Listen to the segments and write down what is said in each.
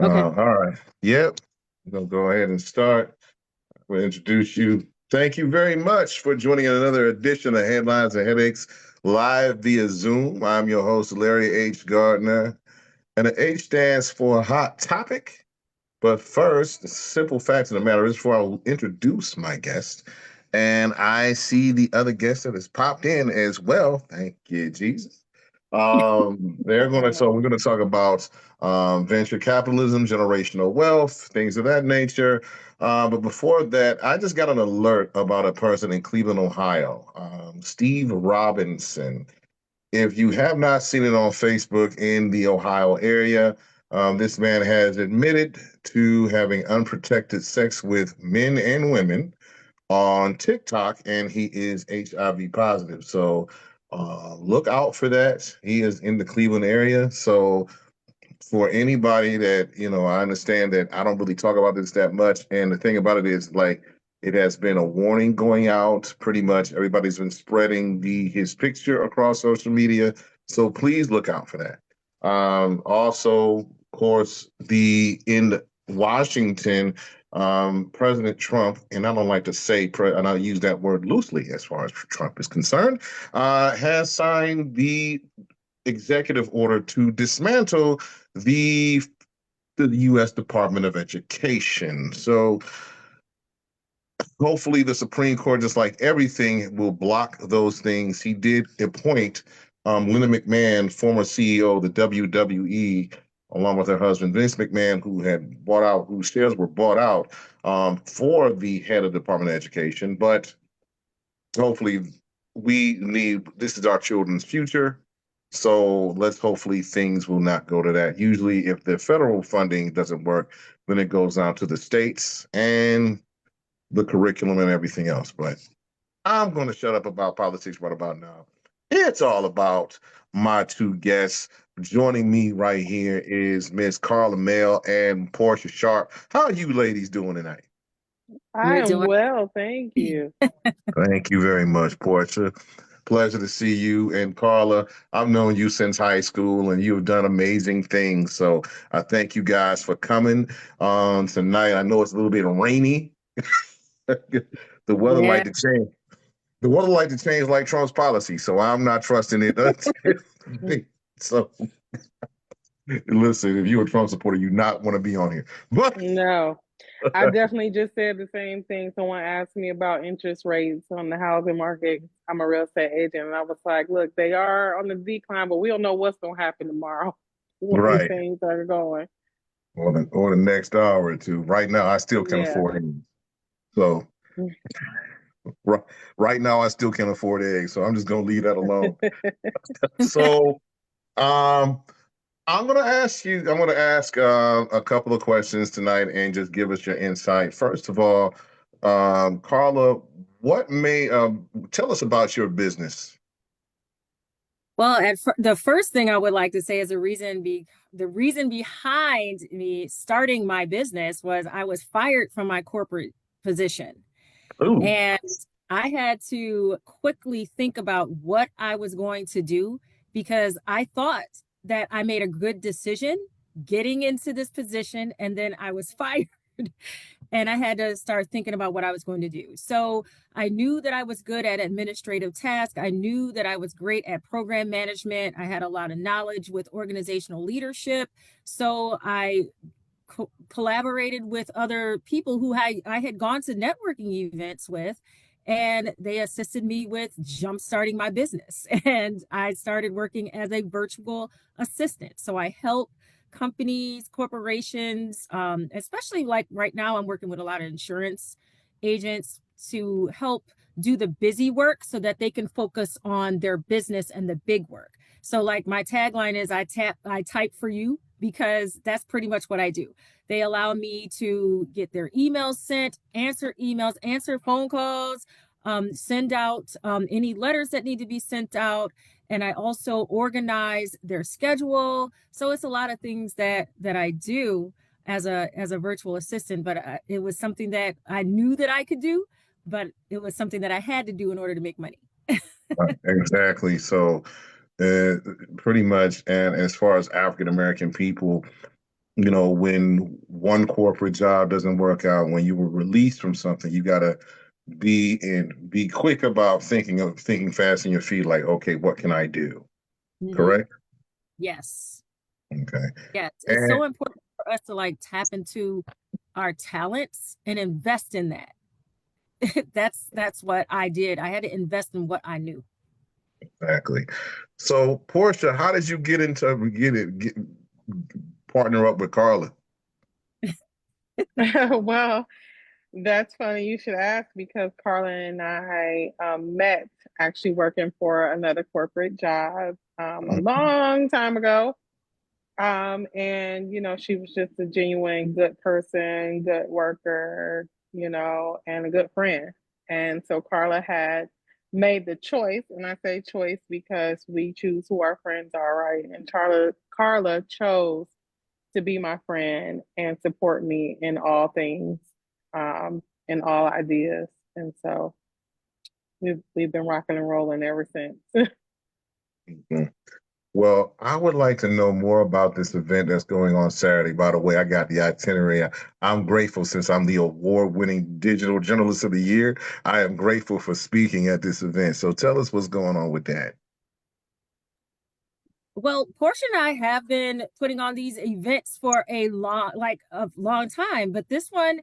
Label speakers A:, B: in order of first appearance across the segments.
A: Okay.
B: All right. Yep. I'm gonna go ahead and start. We'll introduce you. Thank you very much for joining another edition of Headlines and Headaches live via Zoom. I'm your host, Larry H. Gardner, and the H stands for Hot Topic. But first, the simple fact of the matter is, before I introduce my guest, and I see the other guest that has popped in as well. Thank you, Jesus. We're gonna talk about venture capitalism, generational wealth, things of that nature. But before that, I just got an alert about a person in Cleveland, Ohio, Steve Robinson. If you have not seen it on Facebook in the Ohio area, this man has admitted to having unprotected sex with men and women on TikTok, and he is HIV positive. So look out for that. He is in the Cleveland area. So for anybody that, I understand that I don't really talk about this that much. And the thing about it is, like, it has been a warning going out. Pretty much everybody's been spreading his picture across social media. So please look out for that. Also, of course, the in Washington, President Trump, and I don't like to say, and I use that word loosely as far as Trump is concerned, has signed the executive order to dismantle the the U.S. Department of Education. So hopefully the Supreme Court, just like everything, will block those things. He did appoint Linda McMahon, former CEO of the WWE, along with her husband Vince McMahon, whose shares were bought out for the head of the Department of Education. But hopefully this is our children's future. So let's hopefully things will not go to that. Usually, if the federal funding doesn't work, then it goes down to the states and the curriculum and everything else. But I'm going to shut up about politics right about now. It's all about my two guests. Joining me right here is Miss Karla Mell and Portia Sharp. How are you ladies doing tonight?
A: We're
C: I am
A: doing
C: well, thank you.
B: Thank you very much, Portia. Pleasure to see you. And Karla, I've known you since high school and you've done amazing things. So I thank you guys for coming on tonight. I know it's a little bit rainy. The weather
A: yeah.
B: like to change. The weather like to change like Trump's policy. So I'm not trusting it. So listen, if you're a Trump supporter, you not want to be on here. But
C: No, I definitely just said the same thing. Someone asked me about interest rates on the housing market. I'm a real estate agent, and I was like, look, they are on the decline, but we don't know what's going to happen tomorrow, the way
B: right.
C: things are going.
B: Or the next hour or two. Right now I still can
C: Yeah.
B: afford it. So right, right now, I still can't afford eggs, so I'm just gonna leave that alone. So, um, I'm gonna ask a couple of questions tonight and just give us your insight. First of all, Karla, what may tell us about your business?
A: Well, the first thing I would like to say is the reason behind me starting my business was I was fired from my corporate position.
B: Ooh,
A: And I had to quickly think about what I was going to do because I thought that I made a good decision getting into this position and then I was fired. And I had to start thinking about what I was going to do. So I knew that I was good at administrative tasks. I knew that I was great at program management. I had a lot of knowledge with organizational leadership. So I collaborated with other people who I had gone to networking events with, and they assisted me with jump starting my business. And I started working as a virtual assistant. So I help companies, corporations, especially like right now, I'm working with a lot of insurance agents to help do the busy work so that they can focus on their business and the big work. So like my tagline is I type for you because that's pretty much what I do. They allow me to get their emails, answer phone calls, send out any letters that need to be sent out. And I also organize their schedule. So it's a lot of things that I do as a virtual assistant, but it was something that I knew that I could do, but it was something that I had to do in order to make money.
B: exactly. So, uh, pretty much, and as far as African American people, when one corporate job doesn't work out, when you were released from something, you gotta be quick about thinking fast in your feet, like, okay, what can I do?
A: Hmm.
B: Correct?
A: Yes.
B: Okay.
A: Yes. It's
B: And
A: so important for us to like tap into our talents and invest in that. That's what I did. I had to invest in what I knew.
B: exactly. So, Portia, how did you partner up with Karla?
C: Well, that's funny. You should ask because Karla and I met actually working for another corporate job a long time ago. And she was just a genuine good person, good worker, and a good friend. And so Karla had made the choice, and I say choice because we choose who our friends are, right? And Karla chose to be my friend and support me in all things, in all ideas. And so we've been rocking and rolling ever since.
B: Mhm. Well, I would like to know more about this event that's going on Saturday. By the way, I got the itinerary. I'm grateful since I'm the award-winning digital journalist of the year. I am grateful for speaking at this event. So tell us what's going on with that.
A: Well, Portia and I have been putting on these events for a long time, but this one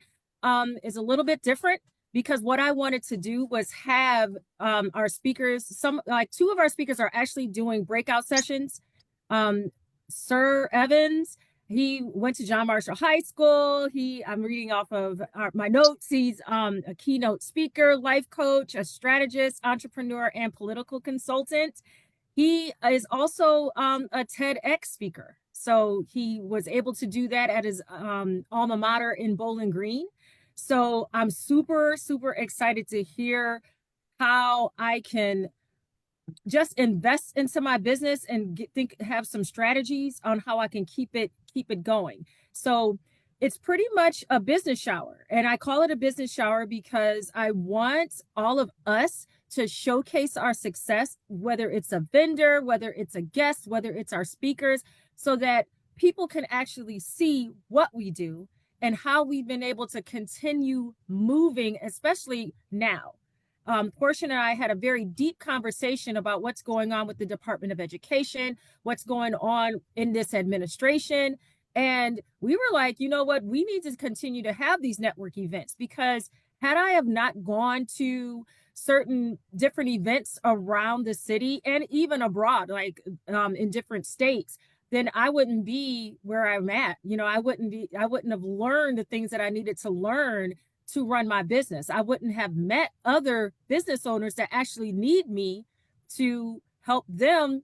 A: is a little bit different because what I wanted to do was have our speakers, some like two of our speakers are actually doing breakout sessions. Um, Sir Evans, he went to John Marshall High School. I'm reading off of my notes. He's a keynote speaker, life coach, a strategist, entrepreneur, and political consultant. He is also a TEDx speaker. So he was able to do that at his alma mater in Bowling Green. So I'm super, super excited to hear how I can just invest into my business and have some strategies on how I can keep it going. So it's pretty much a business shower, and I call it a business shower because I want all of us to showcase our success, whether it's a vendor, whether it's a guest, whether it's our speakers, so that people can actually see what we do and how we've been able to continue moving, especially now. Portia and I had a very deep conversation about what's going on with the Department of Education, what's going on in this administration. And we were like, you know what? We need to continue to have these network events because had I have not gone to certain different events around the city and even abroad, like in different states, then I wouldn't be where I'm at. I wouldn't have learned the things that I needed to learn to run my business. I wouldn't have met other business owners that actually need me to help them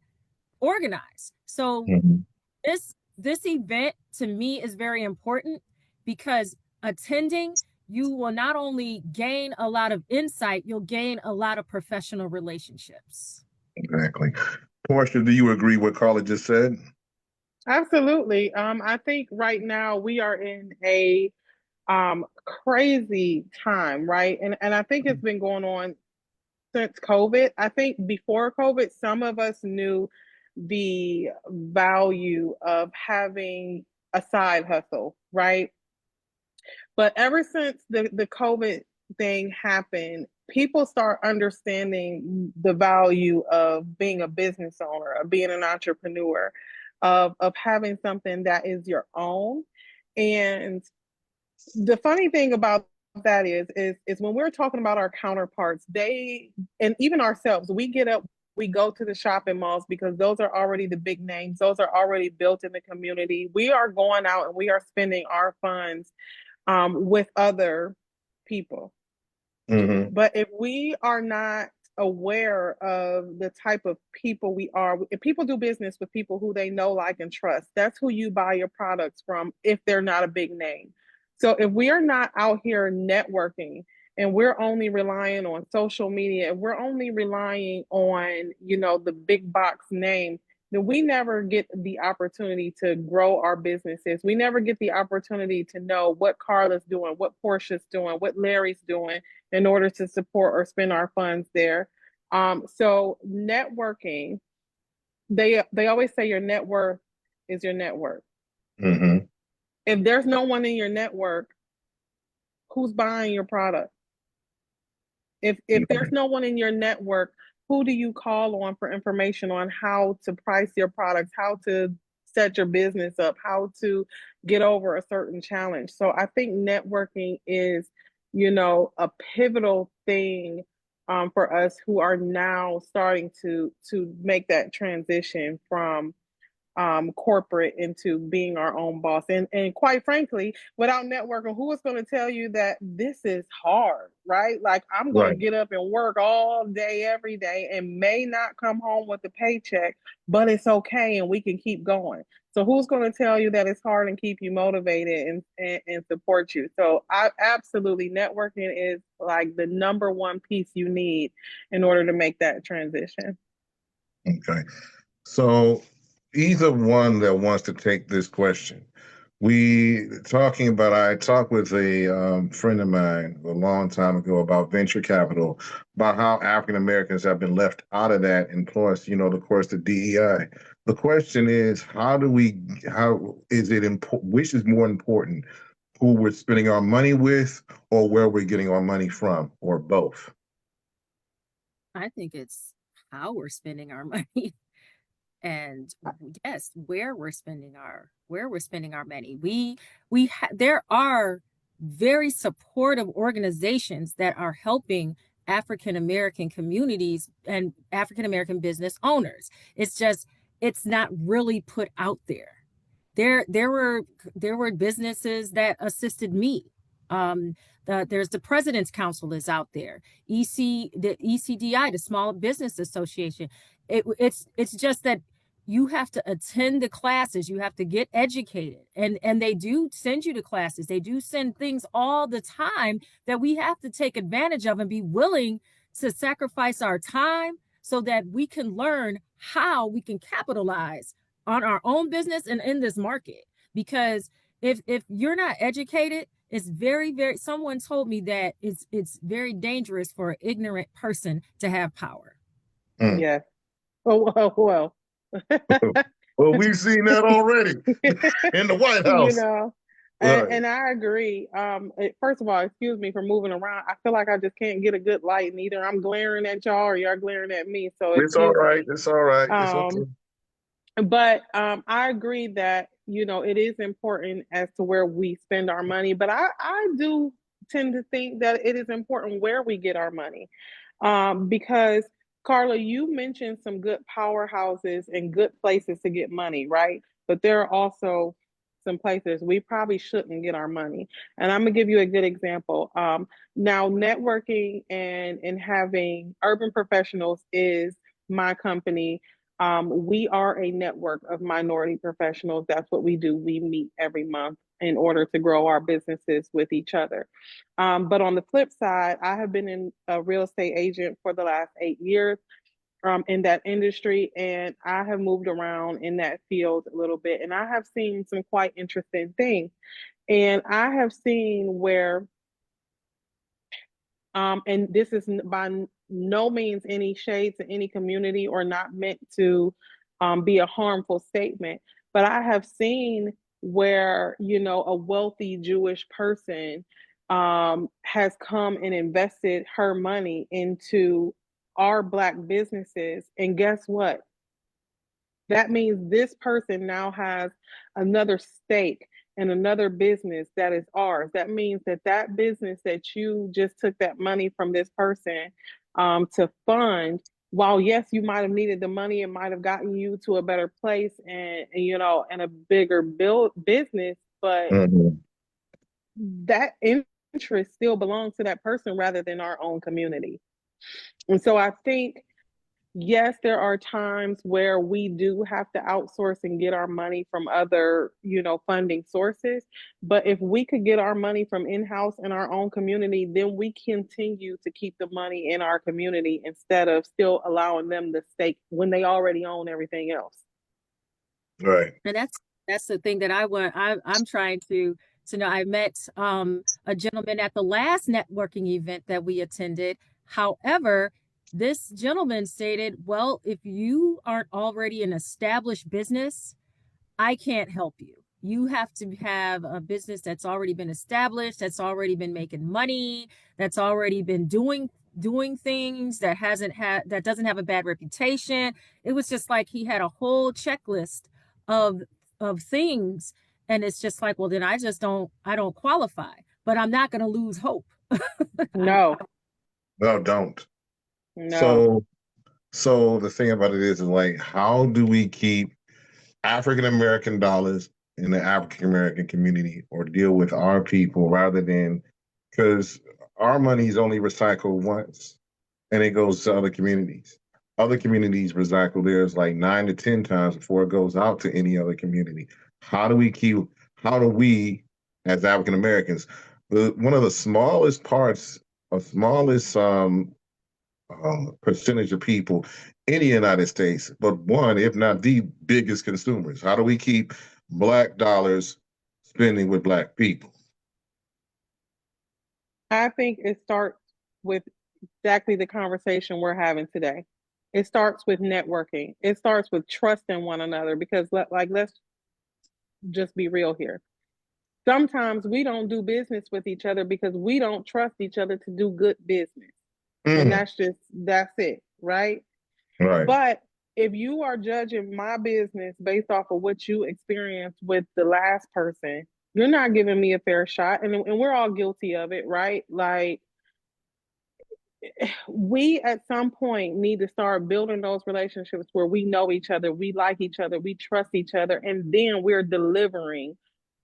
A: organize. So
B: Mhm.
A: this event to me is very important because attending, you will not only gain a lot of insight, you'll gain a lot of professional relationships.
B: Exactly. Portia, do you agree what Carla just said?
C: Absolutely. I think right now we are in a crazy time, right? And I think it's been going on since COVID. I think before COVID, some of us knew the value of having a side hustle, right? But ever since the COVID thing happened, people start understanding the value of being a business owner, of being an entrepreneur, of having something that is your own. And the funny thing about that is when we're talking about our counterparts, they and even ourselves, we get up, we go to the shopping malls because those are already the big names, those are already built in the community. We are going out and we are spending our funds with other people.
B: Hmm.
C: But if we are not aware of the type of people we are, if people do business with people who they know, like, and trust, that's who you buy your products from if they're not a big name. So if we are not out here networking and we're only relying on social media, and we're only relying on, the big box name, then we never get the opportunity to grow our businesses. We never get the opportunity to know what Karla's doing, what Portia's doing, what Larry's doing in order to support or spend our funds there. So networking, they always say your net worth is your net worth.
B: Hmm.
C: If there's no one in your network, who's buying your product? If there's no one in your network, who do you call on for information on how to price your products, how to set your business up, how to get over a certain challenge? So I think networking is, a pivotal thing for us who are now starting to make that transition from corporate into being our own boss. And quite frankly, without networking, who is going to tell you that this is hard, right? Like I'm going to
B: Right.
C: get up and work all day, every day, and may not come home with a paycheck, but it's okay and we can keep going. So who's going to tell you that it's hard and keep you motivated and support you? So I absolutely networking is like the number one piece you need in order to make that transition.
B: Okay. So either one that wants to take this question. I talked with a friend of mine a long time ago about venture capital, about how African Americans have been left out of that, and plus, of course, the DEI. The question is, how is it important, which is more important, who we're spending our money with or where we're getting our money from, or both?
A: I think it's how we're spending our money. And yes, where we're spending our money. There are very supportive organizations that are helping African American communities and African American business owners. It's just it's not really put out there. There were businesses that assisted me. There's the President's Council is out there. The ECDI, the Small Business Association. It's just that you have to attend the classes, you have to get educated, and they do send you to classes, they do send things all the time that we have to take advantage of and be willing to sacrifice our time so that we can learn how we can capitalize on our own business and in this market. Because if you're not educated, it's very, someone told me that it's very dangerous for an ignorant person to have power.
B: Mm.
C: Yeah. Oh, well.
B: Well, we've seen that already in the White
C: you
B: House.
C: know,
B: Right.
C: and I agree. First of all, excuse me for moving around. I feel like I just can't get a good light, and either I'm glaring at y'all or y'all glaring at me. So
B: It's all
C: excuse
B: right.
C: me.
B: It's all right. It's okay.
C: Um, but I agree that it is important as to where we spend our money. But I do tend to think that it is important where we get our money, because Karla, you mentioned some good powerhouses and good places to get money, right? But there are also some places we probably shouldn't get our money. And I'm gonna give you a good example. Now, networking and having urban professionals is my company. We are a network of minority professionals. That's what we do. We meet every month in order to grow our businesses with each other. But on the flip side, I have been in a real estate agent for the last 8 years in that industry, and I have moved around in that field a little bit, and I have seen some quite interesting things. And I have seen where and this is by no means any shade to any community or not meant to be a harmful statement. But I have seen where, a wealthy Jewish person has come and invested her money into our Black businesses. And guess what? That means this person now has another stake in another business that is ours. That means that business that you just took that money from this person to fund, while yes, you might have needed the money, it might have gotten you to a better place and a bigger build business, but
B: Mhm.
C: that interest still belongs to that person rather than our own community. And so I think yes, there are times where we do have to outsource and get our money from other, funding sources. But if we could get our money from in-house in our own community, then we continue to keep the money in our community instead of still allowing them the stake when they already own everything else.
B: Right.
A: And that's the thing that I'm trying to know. I met a gentleman at the last networking event that we attended. However, this gentleman stated, well, if you aren't already an established business, I can't help you. You have to have a business that's already been established, that's already been making money, that's already been doing things, that doesn't have a bad reputation. It was just like he had a whole checklist of things, and it's just like, well, then I don't qualify, but I'm not going to lose hope. I'm
C: No,
B: No, don't.
C: no.
B: So, so the thing about it is like, how do we keep African American dollars in the African American community or deal with our people rather than because our money is only recycled once and it goes to other communities. Other communities recycle theirs like 9 to 10 times before it goes out to any other community. How do we keep, how do we, as African Americans, one of the smallest parts, or smallest percentage of people in the United States, but one, if not the biggest consumers. How do we keep Black dollars spending with Black people?
C: I think it starts with exactly the conversation we're having today. It starts with networking. It starts with trusting one another because, like, let's just be real here. Sometimes we don't do business with each other because we don't trust each other to do good business. And
B: Mm,
C: that's it, right?
B: right.
C: But if you are judging my business based off of what you experienced with the last person, you're not giving me a fair shot. And we're all guilty of it, right? Like, we at some point need to start building those relationships where we know each other, we like each other, we trust each other, and then we're delivering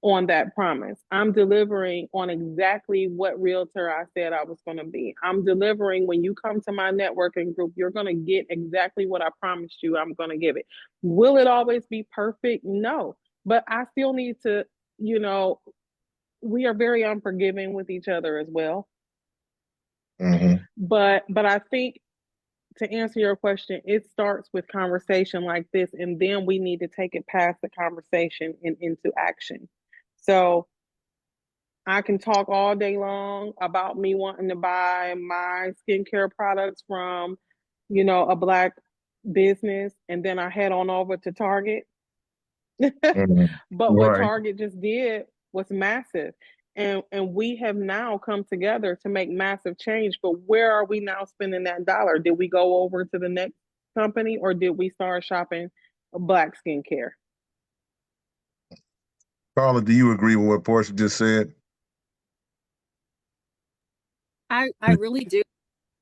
C: on that promise. I'm delivering on exactly what realtor I said I was going to be. I'm delivering when you come to my networking group, you're going to get exactly what I promised you I'm going to give it. Will it always be perfect? No. But I still need to, you know, we are very unforgiving with each other as well.
B: Hmm.
C: But I think to answer your question, it starts with conversation like this, and then we need to take it past the conversation and into action. So I can talk all day long about me wanting to buy my skincare products from, a black business, and then I head on over to Target.
B: Hmm.
C: But what
B: Right.
C: Target just did was massive. And we have now come together to make massive change. But where are we now spending that dollar? Did we go over to the next company or did we start shopping black skincare?
B: Carla, do you agree with what Portia just said?
A: I really do.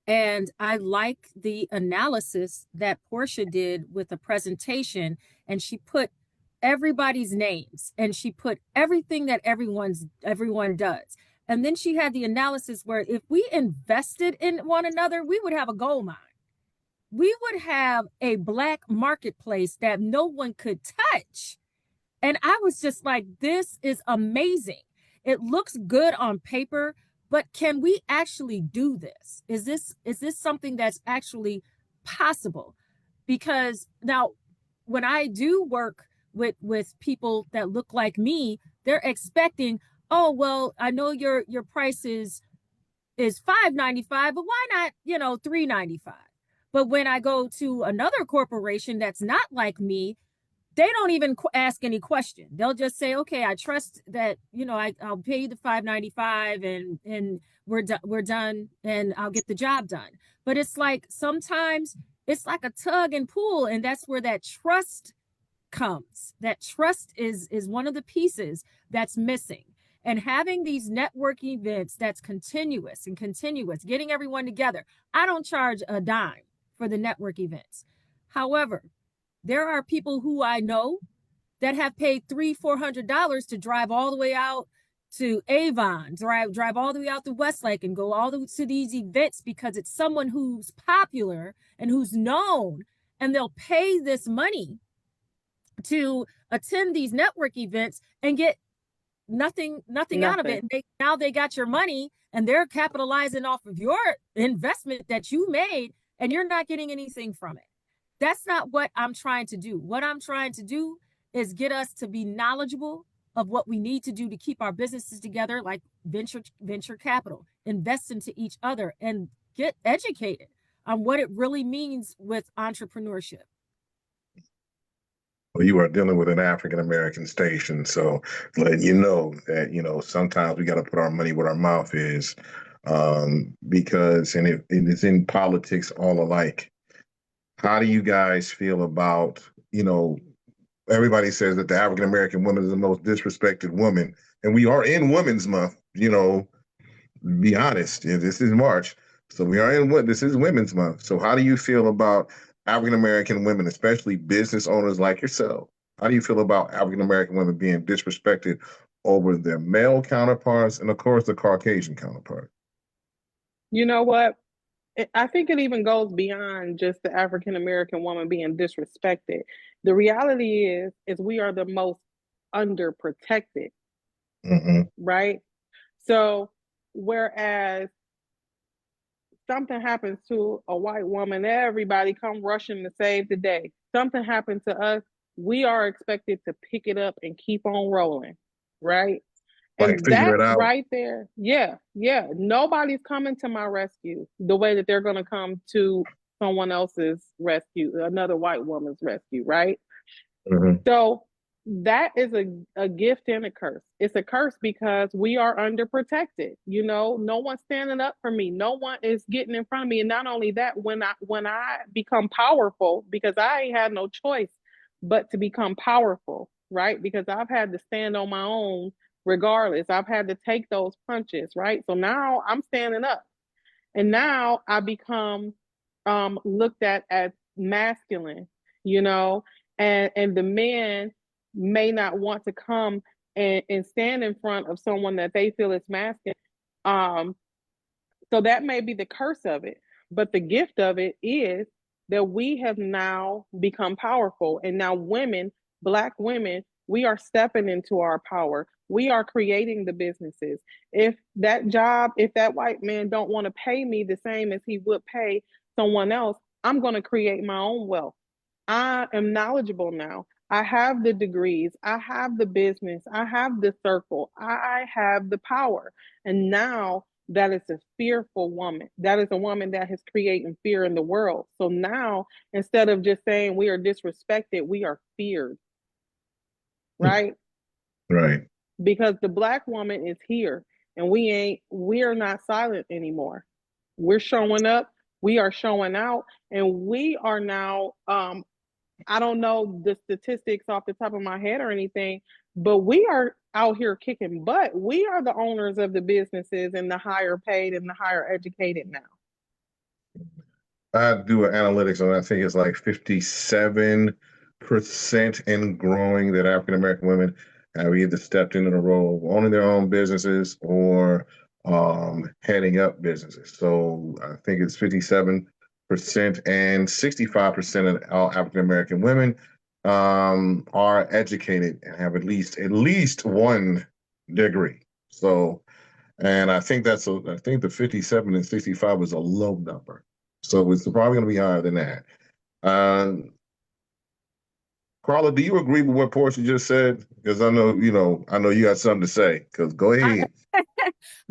A: And I like the analysis that Portia did with the presentation, and she put everybody's names and she put everything that everyone does. And then she had the analysis where if we invested in one another, we would have a gold mine. We would have a black marketplace that no one could touch. And I was just like, this is amazing. It looks good on paper, but can we actually do this? Is this something that's actually possible? Because now when I do work with people that look like me, they're expecting, oh well, I know your price is $5.95, but why not, $3.95? But when I go to another corporation that's not like me, they don't even ask any question. They'll just say, "Okay, I trust that I'll pay you the $5.95, and we're done, and I'll get the job done." But it's like sometimes it's like a tug and pull, and that's where that trust comes. That trust is one of the pieces that's missing. And having these network events that's continuous, getting everyone together. I don't charge a dime for the network events. However, there are people who I know that have paid $300-400 to drive all the way out to Avon, drive all the way out to Westlake and go all the way to these events because it's someone who's popular and who's known, and they'll pay this money to attend these network events and get nothing out of it.
C: Nothing.
A: And now they got your money and they're capitalizing off of your investment that you made, and you're not getting anything from it. That's not what I'm trying to do. What I'm trying to do is get us to be knowledgeable of what we need to do to keep our businesses together, like venture capital, invest into each other, and get educated on what it really means with entrepreneurship.
B: Well, you are dealing with an African American station, so letting you know that sometimes we got to put our money where our mouth is, because and it's in politics all alike. How do you guys feel about everybody says that the African American woman is the most disrespected woman, and we are in Women's Month. Be honest. Yeah, this is March, so we are in what this is Women's Month. So how do you feel about African American women, especially business owners like yourself? How do you feel about African American women being disrespected over their male counterparts and, of course, the Caucasian counterpart?
C: You know what? I think it even goes beyond just the African American woman being disrespected. The reality is we are the most underprotected,
B: Mm-hmm.
C: right? So whereas something happens to a white woman, everybody come rushing to save the day. Something happened to us, we are expected to pick it up and keep on rolling, right?
B: Like
C: And
B: figure
C: that
B: it out.
C: right there, yeah, yeah. Nobody's coming to my rescue the way that they're going to come to someone else's rescue, another white woman's rescue, right?
B: Mm-hmm.
C: So that is a gift and a curse. It's a curse because we are underprotected. No one's standing up for me. No one is getting in front of me. And not only that, when I become powerful, because I ain't had no choice but to become powerful, right? Because I've had to stand on my own regardless. I've had to take those punches, right? So now I'm standing up. And now I become looked at as masculine, you know, and the men may not want to come and stand in front of someone that they feel is masculine. Um, so that may be the curse of it. But the gift of it is that we have now become powerful. And now women, Black women, we are stepping into our power. We are creating the businesses. If that white man don't want to pay me the same as he would pay someone else, I'm going to create my own wealth. I am knowledgeable now. I have the degrees. I have the business. I have the circle. I have the power. And now that is a fearful woman. That is a woman that is creating fear in the world. So now, instead of just saying we are disrespected, we are feared, right?
B: Right.
C: Because the Black woman is here and we are not silent anymore. We're showing up, we are showing out, and we are now I don't know the statistics off the top of my head or anything, but we are out here kicking butt. We are the owners of the businesses and the higher paid and the higher educated now.
B: I do an analytics on, I think it's like 57% and growing, that African American women have either stepped into the role of owning their own businesses or heading up businesses. So I think it's 57%, and 65% of all African American women are educated and have at least one degree. So, and I think the 57 and 65 is a low number. So it's probably going to be higher than that. Um, Karla, do you agree with what Portia just said? Because I know you got something to say. Because go
A: I,
B: ahead.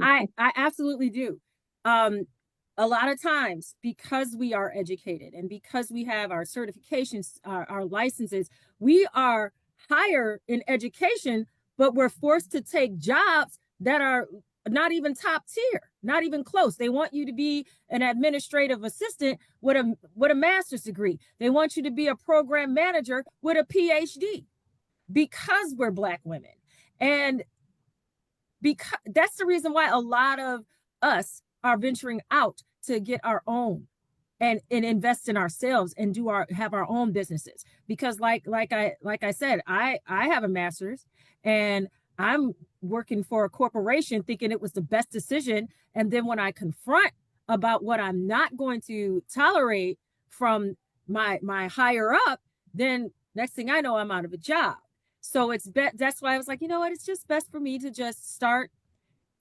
A: I absolutely do. Um, a lot of times, because we are educated and because we have our certifications, our licenses, we are higher in education, but we're forced to take jobs that are not even top tier, not even close. They want you to be an administrative assistant with a master's degree. They want you to be a program manager with a PhD because we're Black women. And because that's the reason why a lot of us are venturing out to get our own and invest in ourselves and have our own businesses, because like I said, I have a master's and I'm working for a corporation thinking it was the best decision, and then when I confront about what I'm not going to tolerate from my higher up, then next thing I know I'm out of a job. So that's why I was like, you know what, it's just best for me to just start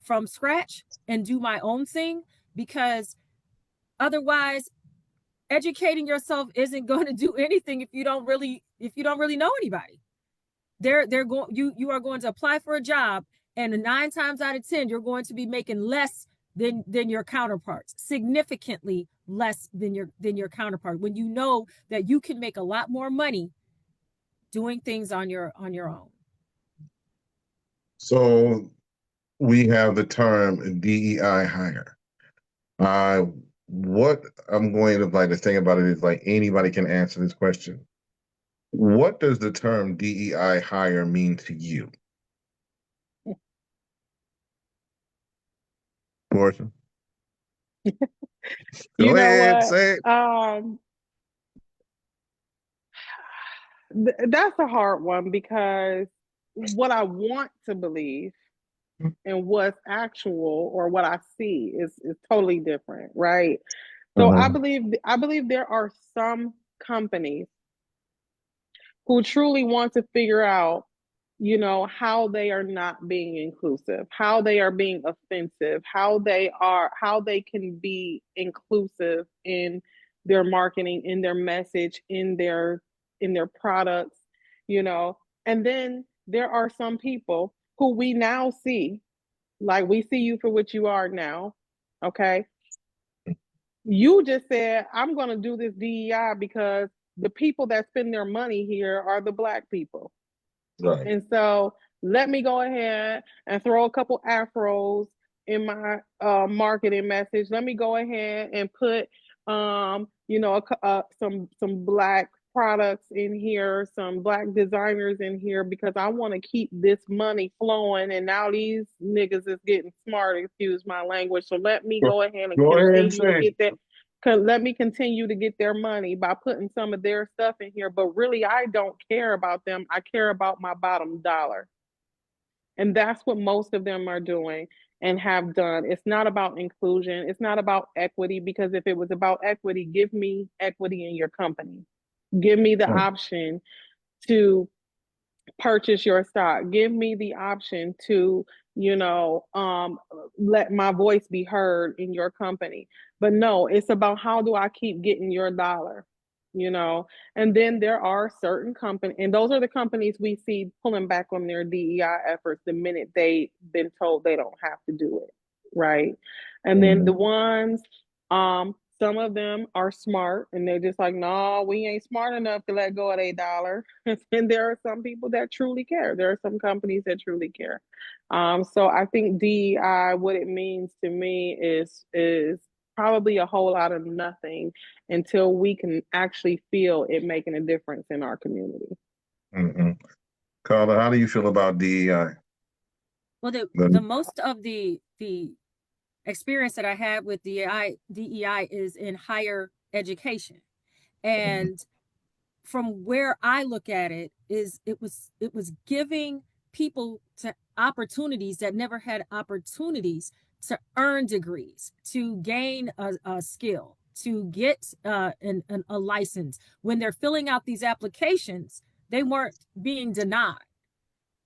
A: from scratch and do my own thing, because otherwise educating yourself isn't going to do anything if you don't really know anybody. They're going you are going to apply for a job, and 9 times out of 10 you're going to be making less than your counterparts, significantly less than your counterpart, when you know that you can make a lot more money doing things on your own.
B: So we have the term DEI hire. Uh, what I'm going to like to think about it is like anybody can answer this question. What does the term DEI hire mean to you, Portia?
C: You
B: Go
C: know
B: ahead,
C: what?
B: say it.
C: That's a hard one because what I want to believe and what's actual or what I see is totally different, right? So
B: Mhm.
C: I believe there are some companies who truly want to figure out, how they are not being inclusive, how they are being offensive, how they can be inclusive in their marketing, in their message, in their products, you know. And then there are some people who we now see, like we see you for what you are now, okay? You just said, I'm going to do this DEI because the people that spend their money here are the Black people.
B: Right.
C: And so let me go ahead and throw a couple afros in my marketing message. Let me go ahead and put, some Black products in here, some Black designers in here because I want to keep this money flowing. And now these niggas is getting smart, excuse my language. So let me
B: Go
C: go ahead and
B: go ahead and
C: continue to
B: say it.
C: get that. Let me continue to get their money by putting some of their stuff in here. But really, I don't care about them. I care about my bottom dollar. And that's what most of them are doing and have done. It's not about inclusion. It's not about equity, because if it was about equity, give me equity in your company. Give me the option to purchase your stock. Give me the option to, let my voice be heard in your company. But no, it's about how do I keep getting your dollar, you know? And then there are certain companies, and those are the companies we see pulling back on their DEI efforts the minute they've been told they don't have to do it, right? And then the
B: Mhm.
C: ones, some of them are smart and they're just like, no, we ain't smart enough to let go of a dollar. And there are some people that truly care. There are some companies that truly care. So I think DEI, what it means to me is probably a whole lot of nothing until we can actually feel it making a difference in our community.
B: Mhm. Karla, how do you feel about DEI?
A: Well, the
B: The-
A: most of the experience that I have with DEI is in higher education.
B: Mhm.
A: And from where I look at it is it was giving people to opportunities that never had opportunities to earn degrees, to gain a skill, to get a license. When they're filling out these applications, they weren't being denied.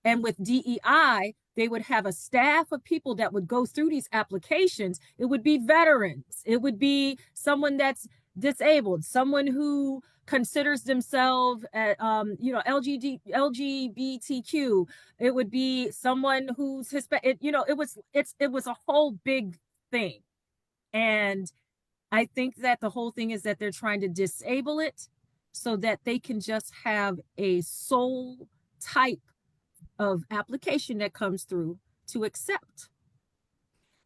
A: And with DEI, they would have a staff of people that would go through these applications. It would be veterans. It would be someone that's disabled, someone who considers themselves, LGBTQ. It would be someone who's Hispanic. It was a whole big thing, and I think that the whole thing is that they're trying to disable it so that they can just have a sole type of application that comes through to accept.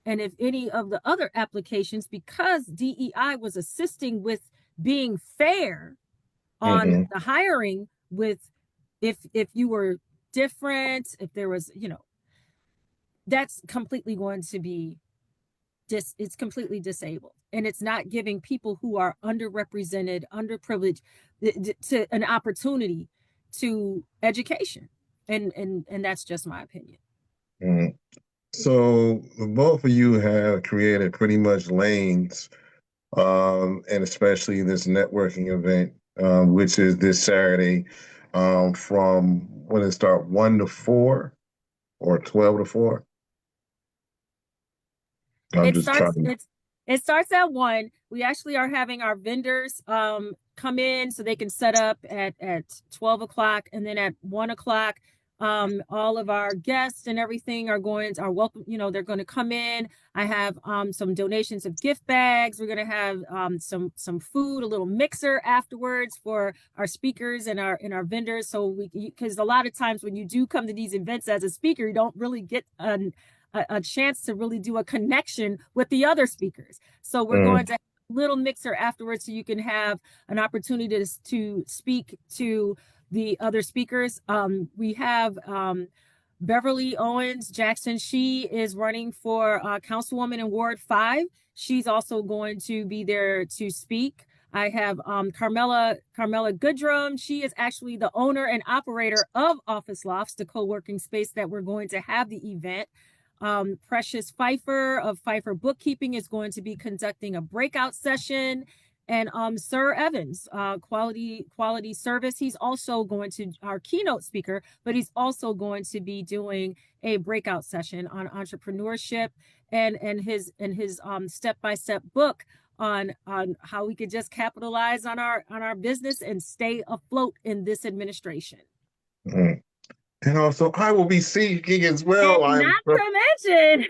A: And if any of the other applications, because DEI was assisting with being fair on
B: Mhm.
A: the hiring, with if you were different, if there was, that's completely going to be it's completely disabled, and it's not giving people who are underrepresented, underprivileged, to an opportunity to education. And that's just my opinion.
B: Mhm. So both of you have created pretty much lanes, and especially this networking event, which is this Saturday, from when it start 1 to 4 or 12 to 4. I'm
A: It
B: just
A: starts
B: trying.
A: it's it starts at 1. We actually are having our vendors come in so they can set up at 12 o'clock, and then at 1 o'clock All of our guests and everything are welcome. They're going to come in. I have some donations of gift bags. We're going to have some food, a little mixer afterwards for our speakers and our vendors. So because a lot of times when you do come to these events as a speaker, you don't really get a chance to really do a connection with the other speakers. So we're
B: Mm.
A: going to have a little mixer afterwards so you can have an opportunity to speak to the other speakers. We have Beverly Owens Jackson. She is running for Councilwoman in Ward 5. She's also going to be there to speak. I have Carmela Goodrum. She is actually the owner and operator of Office Lofts, the co-working space that we're going to have the event. Precious Pfeiffer of Pfeiffer Bookkeeping is going to be conducting a breakout session. And Sir Evans, quality service. He's also going to our keynote speaker, but he's also going to be doing a breakout session on entrepreneurship and his step-by-step book on how we could just capitalize on our business and stay afloat in this administration.
B: Mm. And also, I will be speaking as well.
A: And not to mention,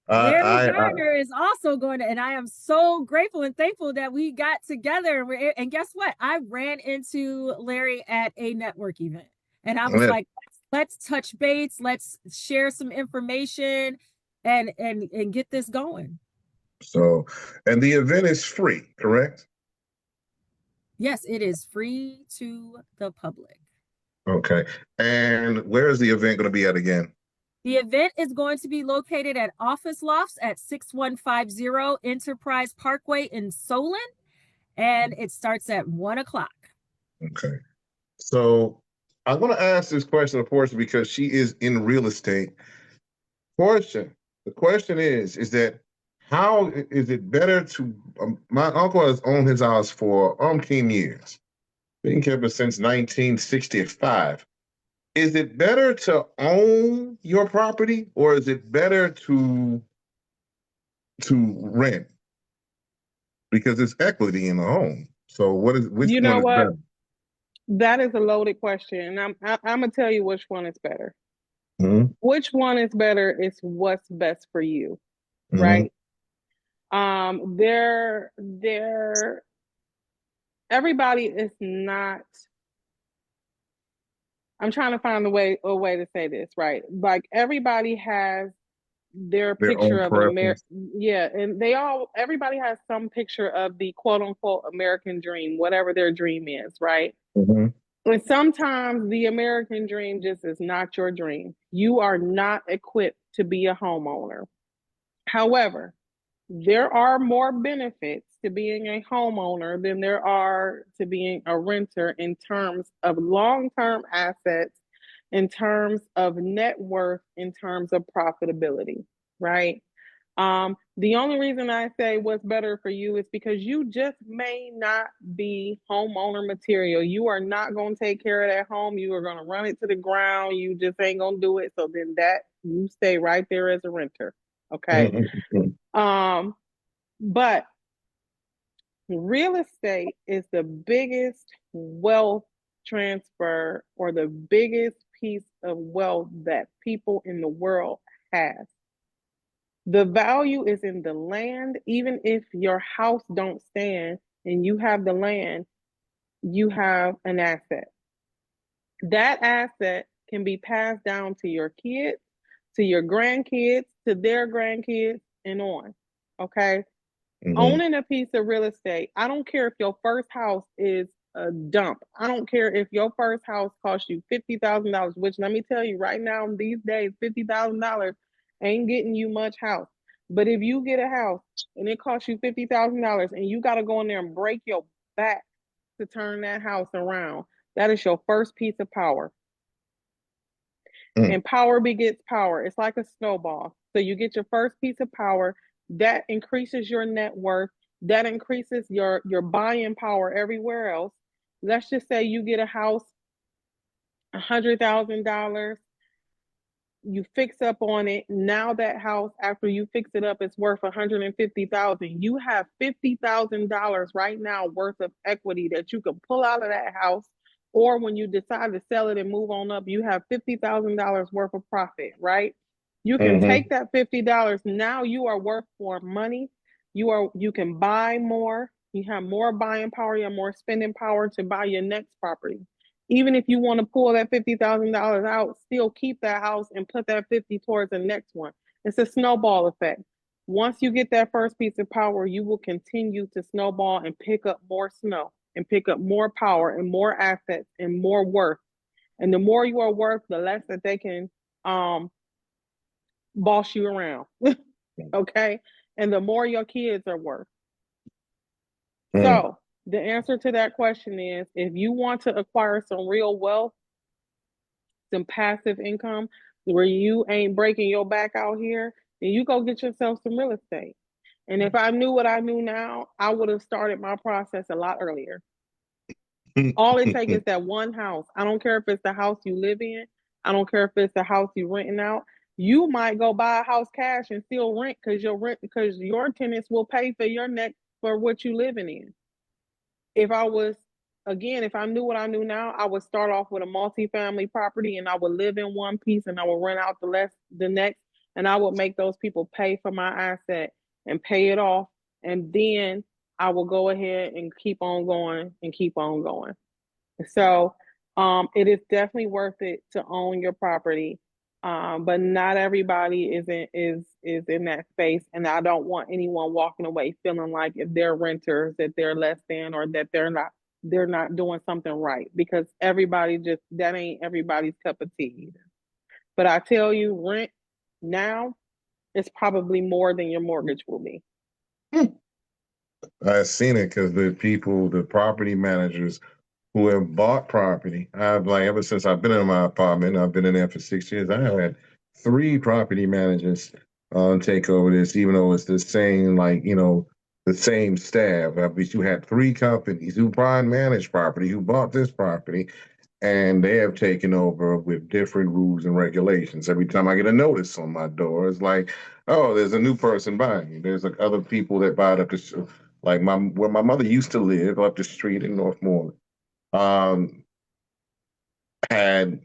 A: Larry
B: I
A: Gardner is also going to, and I am so grateful and thankful that we got together. And guess what? I ran into Larry at a network event, and I was like, let's touch base, let's share some information, and get this going.
B: So, and the event is free, correct?
A: Yes, it is free to the public.
B: Okay. And where is the event going to be at again?
A: The event is going to be located at Office Lofts at 6150 Enterprise Parkway in Solon, and it starts at 1 o'clock.
B: Okay. So I'm going to ask this question of Portia because she is in real estate. Portia, the question is that how is it better to, my uncle has owned his house for umpteen years, been kept since 1965. Is it better to own your property or is it better to rent? Because it's equity in the home. So which
C: You
B: one
C: know
B: is
C: what?
B: better?
C: That is a loaded question, and I'm gonna tell you which one is better.
B: Mm-hmm.
C: Which one is better is what's best for you,
B: Mm-hmm.
C: right? There everybody is not. I'm trying to find a way to say this, right? Like everybody has their
B: Their
C: picture
B: own
C: of an American,
B: preference.
C: yeah, and everybody has some picture of the quote unquote American dream, whatever their dream is, right?
B: Mm-hmm.
C: And sometimes the American dream just is not your dream. You are not equipped to be a homeowner. However, there are more benefits to being a homeowner than there are to being a renter in terms of long term assets, in terms of net worth, in terms of profitability, right? The only reason I say what's better for you is because you just may not be homeowner material. You are not going to take care of that home. You are going to run it to the ground. You just ain't going to do it. So then that you stay right there as a renter. Okay.
B: Mm-hmm.
C: But real estate is the biggest wealth transfer or the biggest piece of wealth that people in the world have. The value is in the land. Even if your house don't stand and you have the land, you have an asset. That asset can be passed down to your kids, to your grandkids, to their grandkids, and on. Okay.
B: Mm-hmm.
C: Owning a piece of real estate, I don't care if your first house is a dump. I don't care if your first house cost you $50,000, which let me tell you right now, these days, $50,000 ain't getting you much house. But if you get a house and it costs you $50,000 and you got to go in there and break your back to turn that house around, that is your first piece of power.
B: Mm-hmm.
C: And power begets power. It's like a snowball. So you get your first piece of power, that increases your net worth, that increases your buying power everywhere else. Let's just say you get a house, $100,000, you fix up on it. Now that house, after you fix it up, it's worth $150,000. You have $50,000 right now worth of equity that you can pull out of that house, Or when you decide to sell it and move on up, you have $50,000 worth of profit, right? You can
B: Mm-hmm.
C: take that $50. Now you are worth more money. You can buy more. You have more buying power. You have more spending power to buy your next property. Even if you want to pull that $50,000 out, still keep that house and put that 50 towards the next one. It's a snowball effect. Once you get that first piece of power, you will continue to snowball and pick up more snow and pick up more power and more assets and more worth. And the more you are worth, the less that they can um, boss you around. Okay. And the more your kids are worth.
B: Mm.
C: So the answer to that question is if you want to acquire some real wealth, some passive income where you ain't breaking your back out here, then you go get yourself some real estate. And if I knew what I knew now, I would have started my process a lot earlier. All it takes is that one house. I don't care if it's the house you live in. I don't care if it's the house you renting out. You might go buy a house cash and still rent because your tenants will pay for your next for what you living in. If I was again, if I knew what I knew now, I would start off with a multi-family property and I would live in one piece and I would rent out the next and I would make those people pay for my asset and pay it off and then I will go ahead and keep on going and keep on going. So it is definitely worth it to own your property. But not everybody is in that space. And I don't want anyone walking away feeling like if they're renters that they're less than or that they're not doing something right because everybody just that ain't everybody's cup of tea either. But I tell you, rent now is probably more than your mortgage will be.
B: I've seen it because the property managers who have bought property. I've like ever since I've been in my apartment, I've been in there for 6 years. I have had three property managers take over this, even though it's the same, like the same staff. But you had three companies who buy and manage property, who bought this property, and they have taken over with different rules and regulations. Every time I get a notice on my door, it's like, oh, there's a new person buying. There's like other people that buy it up the like my where my mother used to live up the street in Northmorland. Um, had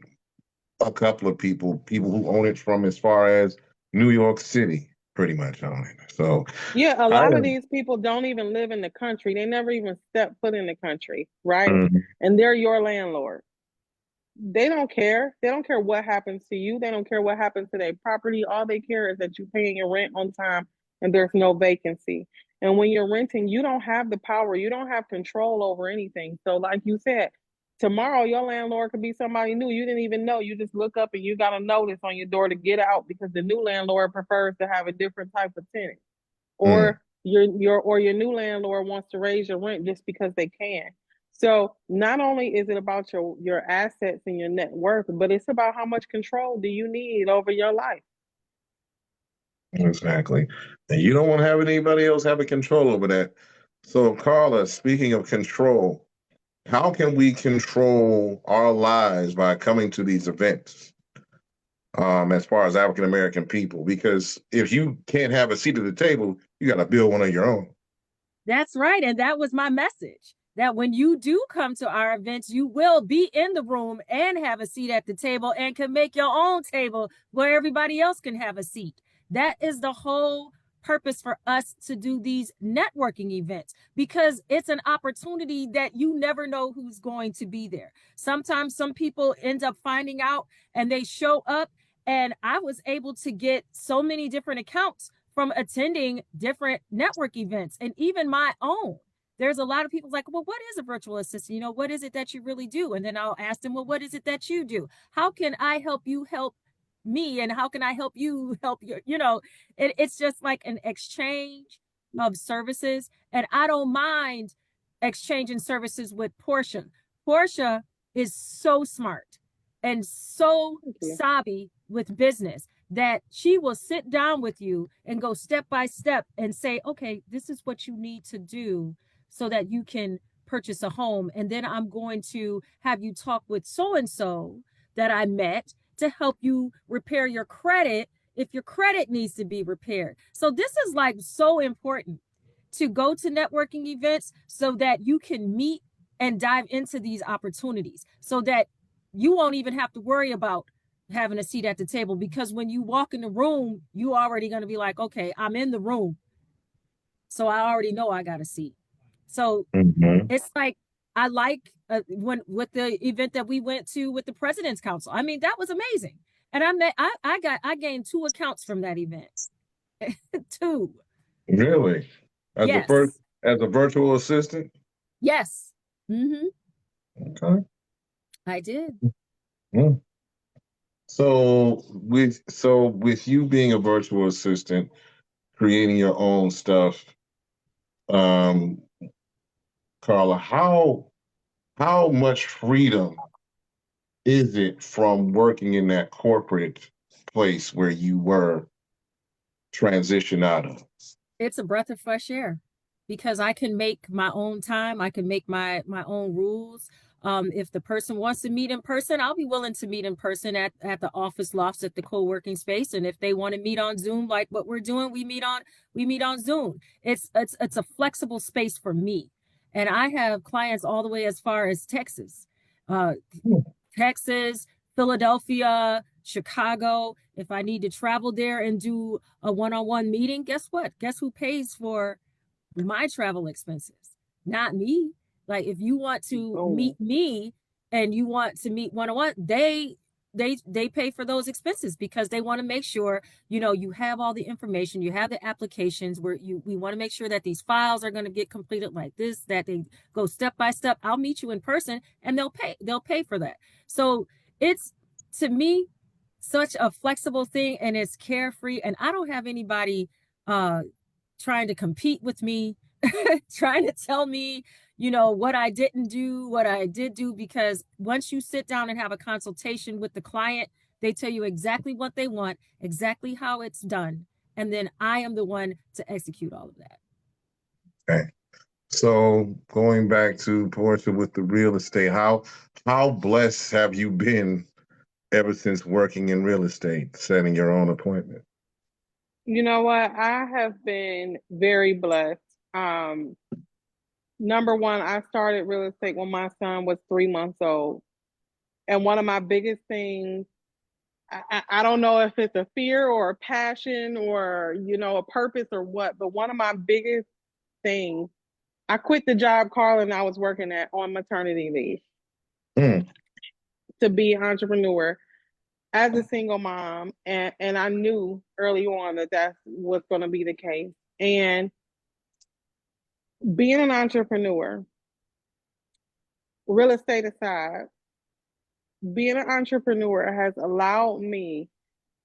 B: a couple of people who own it from as far as New York City, pretty much own it. So
C: Yeah, a
B: I
C: lot of
B: am.
C: these people don't even live in the country. They never even step foot in the country, right?
B: Mhm.
C: And they're your landlord. They don't care. They don't care what happens to you. They don't care what happens to their property. All they care is that you're paying your rent on time and there's no vacancy. And when you're renting, you don't have the power. You don't have control over anything. So, like you said, tomorrow your landlord could be somebody new. You didn't even know. You just look up and you got a notice on your door to get out because the new landlord prefers to have a different type of tenant
B: Mm.
C: or your new landlord wants to raise your rent just because they can. So not only is it about your assets and your net worth, but it's about how much control do you need over your life.
B: Exactly. And you don't want to have anybody else having control over that. So, Carla, speaking of control, how can we control our lives by coming to these events? As far as African American people, because if you can't have a seat at the table, you got to build one of your own.
A: That's right. And that was my message that when you do come to our events, you will be in the room and have a seat at the table and can make your own table where everybody else can have a seat. That is the whole purpose for us to do these networking events because it's an opportunity that you never know who's going to be there. Sometimes some people end up finding out and they show up. And I was able to get so many different accounts from attending different network events and even my own. There's a lot of people like, well, what is a virtual assistant? What is it that you really do? And then I'll ask them, well, what is it that you do? How can I help you help me? And how can I help you help it's just like an exchange of services. And I don't mind exchanging services with Portia. Portia is so smart and so
C: Thank you.
A: savvy with business that she will sit down with you and go step by step and say, okay, this is what you need to do so that you can purchase a home. And then I'm going to have you talk with so and so that I met to help you repair your credit if your credit needs to be repaired. So this is like so important to go to networking events so that you can meet and dive into these opportunities so that you won't even have to worry about having a seat at the table, because when you walk in the room, you already going to be like, okay, I'm in the room, so I already know I got a seat. So
B: Mm-hmm.
A: it's like, I like when with the event that we went to with the President's Council. I mean, that was amazing, and I gained 2 accounts from that event. Two.
B: Really? As a first,
A: Yes.
B: as a virtual assistant?
A: Yes. Mm-hmm.
B: Okay.
A: I did.
B: Mm. So with you being a virtual assistant, creating your own stuff, um, Karla, how much freedom is it from working in that corporate place where you were transitioned out of?
A: It's a breath of fresh air because I can make my own time. I can make my own rules. If the person wants to meet in person, I'll be willing to meet in person at the office lofts at the co-working space. And if they want to meet on Zoom, like what we're doing, we meet on Zoom. It's a flexible space for me. And I have clients all the way as far as uh, Texas, Philadelphia, Chicago. If I need to travel there and do a one-on-one meeting, guess what? Guess who pays for my travel expenses? Not me. Like, if you want to
C: Oh,
A: meet me and you want to meet one-on-one, they pay for those expenses because they want to make sure, you have all the information, you have the applications where we want to make sure that these files are going to get completed like this, that they go step by step. I'll meet you in person and they'll pay for that. So it's, to me, such a flexible thing, and it's carefree, and I don't have anybody uh trying to compete with me, trying to tell me, what I didn't do, what I did do, because once you sit down and have a consultation with the client, they tell you exactly what they want, exactly how it's done, and then I am the one to execute all of that.
B: Okay. So going back to Portia with the real estate, how blessed have you been ever since working in real estate, setting your own appointment?
C: you know what? I have been very blessed. Um, Number one, I started real estate when my son was 3 months old. And one of my biggest things, I don't know if it's a fear or a passion or, a purpose or what, but one of my biggest things, I quit the job Karla and I was working at on maternity leave
B: Mm,
C: to be an entrepreneur as a single mom. And I knew early on that that was going to be the case. And being an entrepreneur, real estate aside, being an entrepreneur has allowed me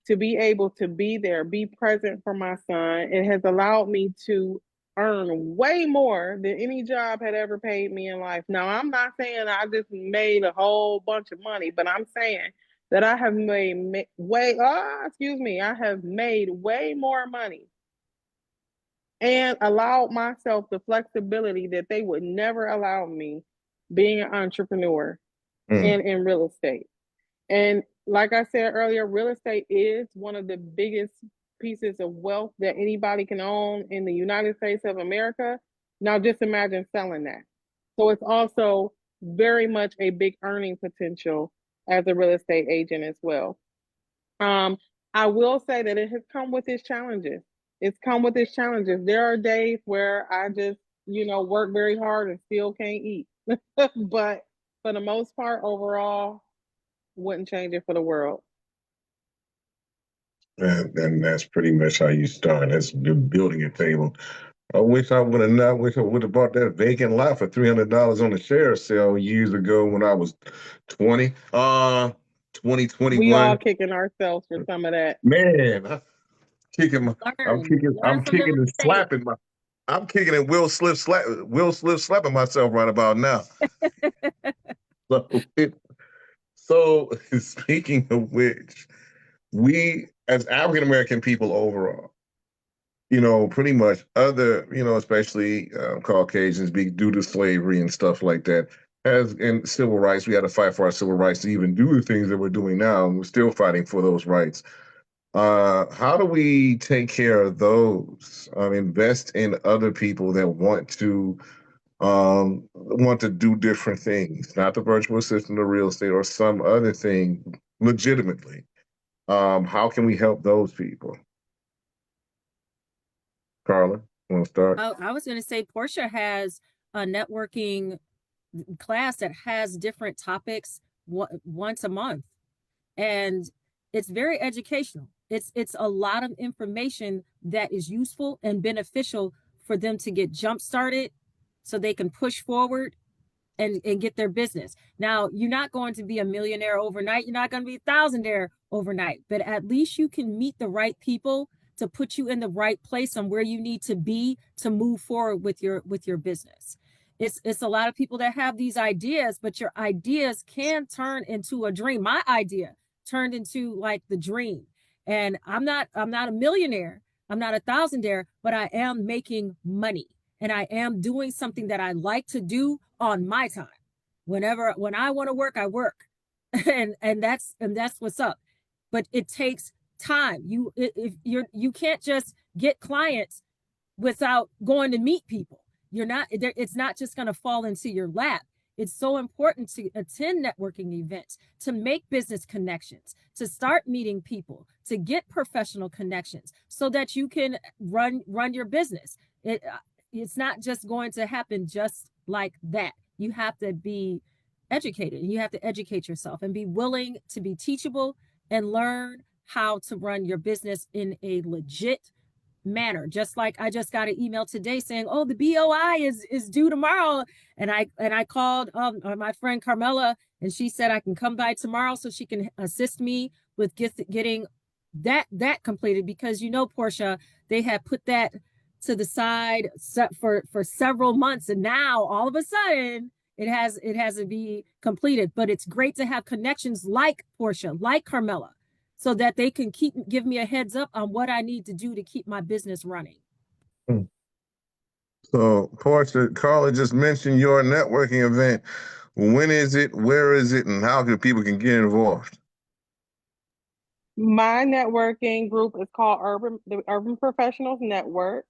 C: to be able to be there, be present for my son. It has allowed me to earn way more than any job had ever paid me in life. Now, I'm not saying I just made a whole bunch of money, but I'm saying that I have made I have made way more money and allowed myself the flexibility that they would never allow me being an entrepreneur
B: mm.
C: and in real estate. And like I said earlier, real estate is one of the biggest pieces of wealth that anybody can own in the United States of America. Now, just imagine selling that. So it's also very much a big earning potential as a real estate agent as well. Um, I will say that it has come with its challenges. It's come with its challenges. There are days where I just, work very hard and still can't eat. But for the most part, overall, wouldn't change it for the world.
B: And that's pretty much how you start. That's building a table. I wish I would have bought that vacant lot for $300 on the share sale years ago when I was 20. 2021.
C: We all kicking ourselves for some of that.
B: Man, kicking my,
A: Learn
B: I'm
A: from the
B: kicking and
A: mistake.
B: slapping I'm kicking and Will Slip slapping myself right about now. So, so speaking of which, we as African American people overall, pretty much especially Caucasians, due to slavery and stuff like that, as in civil rights, we had to fight for our civil rights to even do the things that we're doing now, and we're still fighting for those rights. How do we take care of those? Invest in other people that want to want to do different things, not the virtual assistant or real estate or some other thing legitimately. How can we help those people? Karla, want to start?
A: I was going to say Portia has a networking class that has different topics once a month, and it's very educational. It's a lot of information that is useful and beneficial for them to get jump started so they can push forward and get their business. Now, you're not going to be a millionaire overnight. You're not going to be a thousandaire overnight, but at least you can meet the right people to put you in the right place on where you need to be to move forward with your business. It's a lot of people that have these ideas, but your ideas can turn into a dream. My idea turned into like the dream. And I'm not a millionaire. I'm not a thousandaire, but I am making money and I am doing something that I like to do on my time. When I want to work, I work. And that's what's up. But it takes time. You can't just get clients without going to meet people. You're not it's not just going to fall into your lap. It's so important to attend networking events, to make business connections, to start meeting people, to get professional connections so that you can run your business. It's not just going to happen just like that. You have to be educated. You have to educate yourself and be willing to be teachable and learn how to run your business in a legit manner. Just like I just got an email today saying, "Oh, the BOI is due tomorrow," and I called my friend Carmela, and she said I can come by tomorrow so she can assist me with getting that completed because Portia, they had put that to the side for several months, and now all of a sudden it has to be completed. But it's great to have connections like Portia, like Carmela, so that they can give me a heads up on what I need to do to keep my business running.
B: Hmm. So, Portia, Karla just mentioned your networking event. When is it? Where is it? And how can people can get involved?
C: My networking group is called the Urban Professionals Network.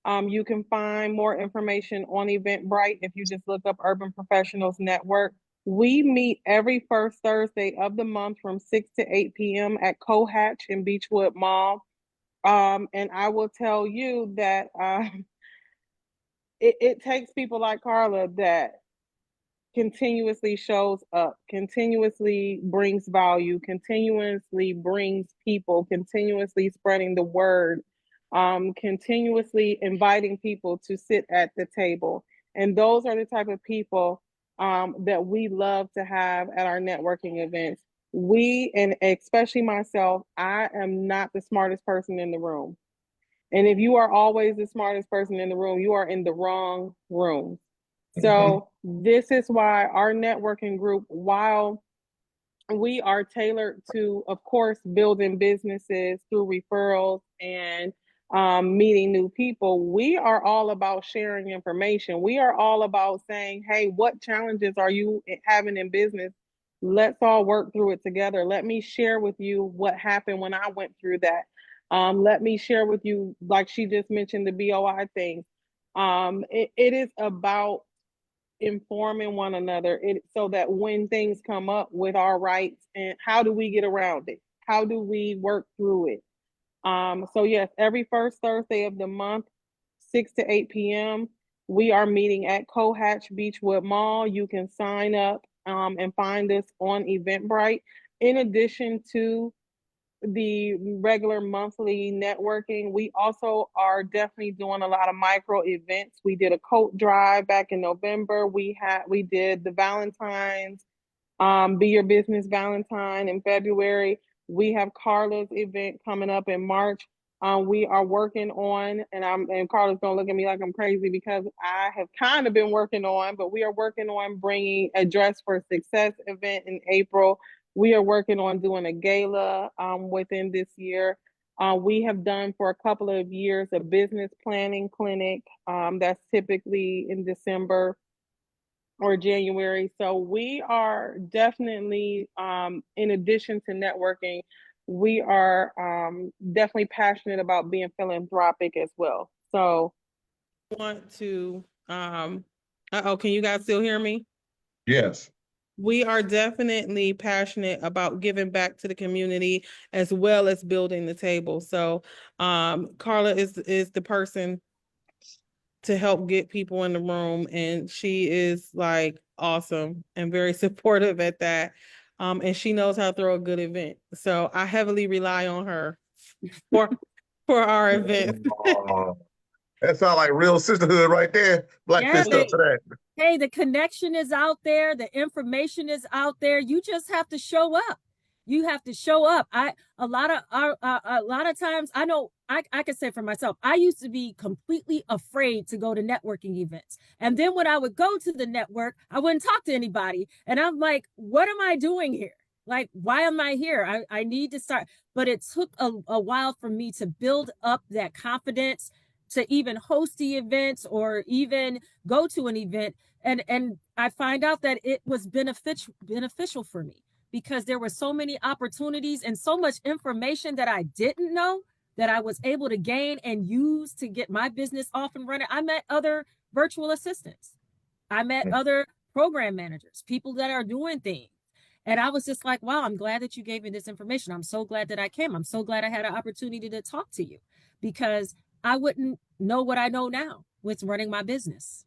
C: You can find more information on Eventbrite if you just look up Urban Professionals Network. We meet every first Thursday of the month from 6 to 8 p.m. at Cohatch in Beechwood Mall. And I will tell you that it takes people like Karla that continuously shows up, continuously brings value, continuously brings people, continuously spreading the word, continuously inviting people to sit at the table. And those are the type of people that we love to have at our networking events. And especially myself, I am not the smartest person in the room. And if you are always the smartest person in the room, you are in the wrong room.
B: Mhm.
C: So this is why our networking group, while we are tailored to, of course, building businesses through referrals and meeting new people, we are all about sharing information. We are all about saying, hey, what challenges are you having in business? Let's all work through it together. Let me share with you what happened when I went through that. Let me share with you, like she just mentioned, the BOI thing. It is about informing one another so that when things come up with our rights and how do we get around it, how do we work through it. So yes, every first Thursday of the month, 6 to 8 p.m., we are meeting at Cohatch Beechwood Mall. You can sign up and find us on Eventbrite. In addition to the regular monthly networking, we also are definitely doing a lot of micro events. We did a coat drive back in November. We did the Valentine's Be Your Business Valentine in February. We have Karla's event coming up in March. We are working on, and Karla's gonna look at me like I'm crazy because I have kind of been working on, but we are working on bringing a Dress for Success event in April. We are working on doing a gala within this year. We have done for a couple of years a business planning clinic that's typically in December or January. So we are definitely, in addition to networking, we are definitely passionate about being philanthropic as well. So I want to Uh-oh, can you guys still hear me?
B: Yes.
C: We are definitely passionate about giving back to the community as well as building the table. So, Karla is the person to help get people in the room, and she is like awesome and very supportive at that. And she knows how to throw a good event. So I heavily rely on her for for our events.
B: Oh, that sounds like real sisterhood right there. Black
A: Yeah,
B: fist up for that.
A: hey, the connection is out there, the information is out there. You just have to show up. You have to show up. A lot of times I know I can say for myself, I used to be completely afraid to go to networking events. And then when I would go to the network, I wouldn't talk to anybody. And I'm like, what am I doing here? Like, why am I here? I need to start. But it took a while for me to build up that confidence to even host the events or even go to an event. And I find out that it was beneficial for me because there were so many opportunities and so much information that I didn't know that I was able to gain and use to get my business off and running. I met other virtual assistants. I met other program managers, people that are doing things. And I was just like, wow, I'm glad that you gave me this information. I'm so glad that I came. I'm so glad I had an opportunity to talk to you because I wouldn't know what I know now with running my business.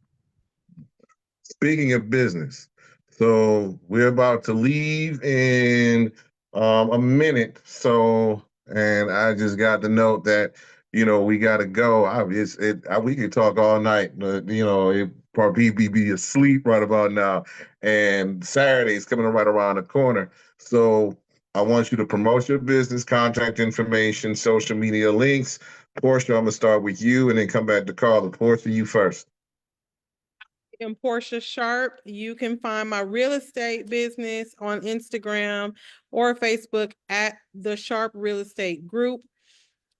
B: Speaking of business, so we're about to leave in a minute. So, and I just got the note that we got to go. We could talk all night, but it probably be asleep right about now. And Saturday's coming right around the corner. So I want you to promote your business, contact information, social media links. Portia, I'm gonna start with you, and then come back to Karla. Portia, you first.
C: I'm Portia Sharp. You can find my real estate business on Instagram or Facebook at the Sharp Real Estate Group.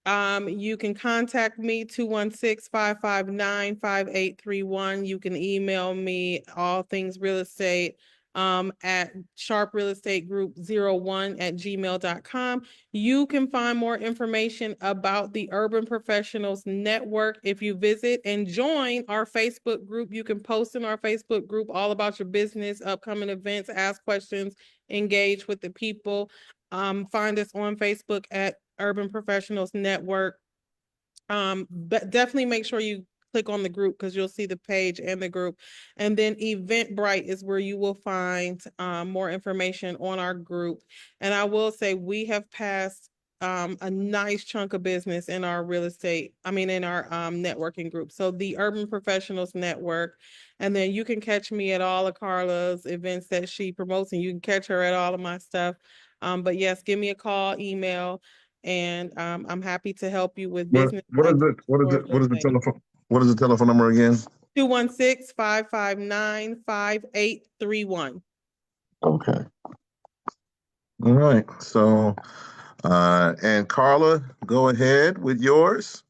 C: You can contact me 216-559-5831. You can email me all things real estate at sharprealestategroup01@gmail.com. You can find more information about the Urban Professionals Network if you visit and join our Facebook group. You can post in our Facebook group all about your business, upcoming events, ask questions, engage with the people. Find us on Facebook at Urban Professionals Network. But definitely make sure you click on the group because you'll see the page and the group. And then Eventbrite is where you will find more information on our group. And I will say we have passed a nice chunk of business in our real estate, in our networking group. So the Urban Professionals Network. And then you can catch me at all of Karla's events that she promotes, and you can catch her at all of my stuff. But yes, give me a call, email, and I'm happy to help you with
B: What
C: business
B: what is
C: ideas
B: it? What is
C: or
B: it?
C: real
B: What is the
C: estate.
B: telephone? What is the telephone number again?
C: 216-559-5831.
B: Okay. All right. So, and Karla, go ahead with yours.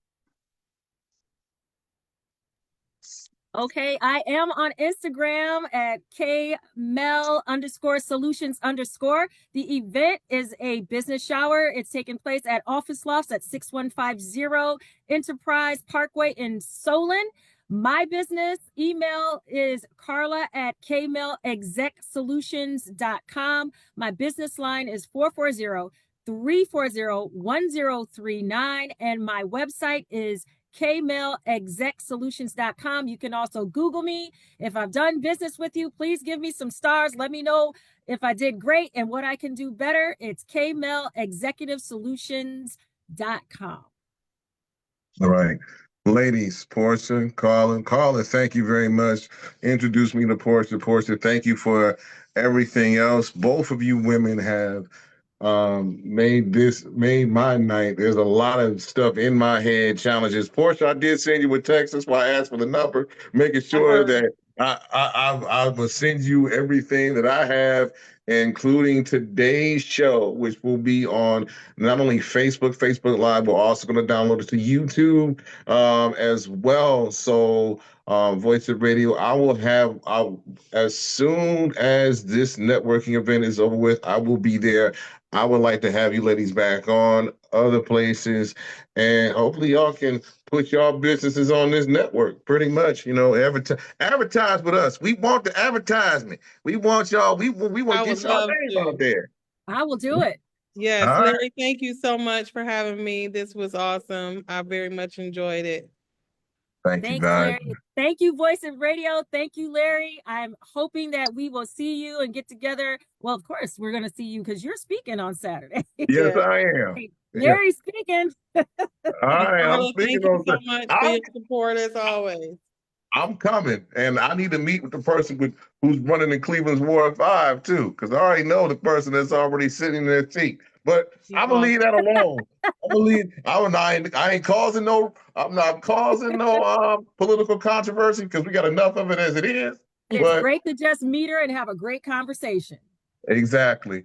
A: Okay, I am on Instagram at kmell_solutions_. The event is a business shower. It's taking place at Office Lofts at 6150 Enterprise Parkway in Solon. My business email is Karla at kmellexecsolutions.com. My business line is 440-340-1039, and my website is kmellexecsolutions.com. You can also Google me. If I've done business with you, please give me some stars. Let me know if I did great and what I can do better. It's kmellexecutivesolutions.com.
B: All right. Ladies, Portia, Karla, thank you very much. Introduce me to Portia. Portia, thank you for everything else. Both of you women have made my night. There's a lot of stuff in my head, challenges. Portia, I did send you a text. That's why I asked for the number, making
C: I
B: sure
C: heard.
B: that I will send you everything that I have, including today's show, which will be on not only Facebook Live, we're also going to download it to YouTube as well. So, Voice of Radio, as soon as this networking event is over with, I will be there. I would like to have you ladies back on other places, and hopefully y'all can put y'all businesses on this network. Pretty much, advertise with us. We want the advertisement. We want y'all. We want
C: I
B: to get
C: would
B: y'all
C: love
B: name
C: to.
B: out there.
A: I will do it.
C: Yes,
B: All right.
C: Larry, thank you so much for having me. This was awesome. I very much enjoyed it.
B: Thank you,
A: Thanks,
B: guys.
A: Larry. Thank you, Voice of Radio. Thank you, Larry. I'm hoping that we will see you and get together. Well, of course, we're going to see you because you're speaking on Saturday.
B: Yes,
C: Yeah.
B: I am. Yeah.
A: Larry's speaking.
B: All
C: And
B: right. I'm
C: Karla,
B: speaking
C: thank you
B: on.
C: so much for your support as always.
B: I'm coming, and I need to meet with the person who's running in Cleveland's Ward 5 too, because I already know the person that's already sitting in their seat. But
C: He's
B: I'm gonna leave
C: awesome.
B: that alone. I'm gonna leave. I ain't causing no. I'm not causing no political controversy because we got enough of it as it is.
A: It's
B: But
A: great to just meet her and have a great conversation.
B: exactly.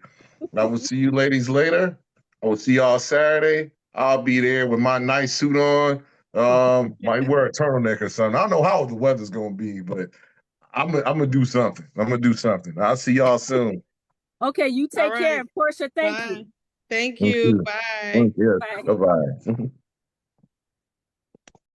B: I will see you ladies later. I will see y'all Saturday. I'll be there with my nice suit on. Might wear a turtleneck or something. I don't know how the weather's gonna be, but I'm gonna do something. I'm gonna do something. I'll see y'all soon.
A: Okay, you
C: All
A: take care.
C: right.
A: And Portia, thank
C: Bye.
A: you.
C: Thank
B: Thank
C: you.
B: you.
C: Bye.
B: Yes.
A: Bye.
B: Bye bye.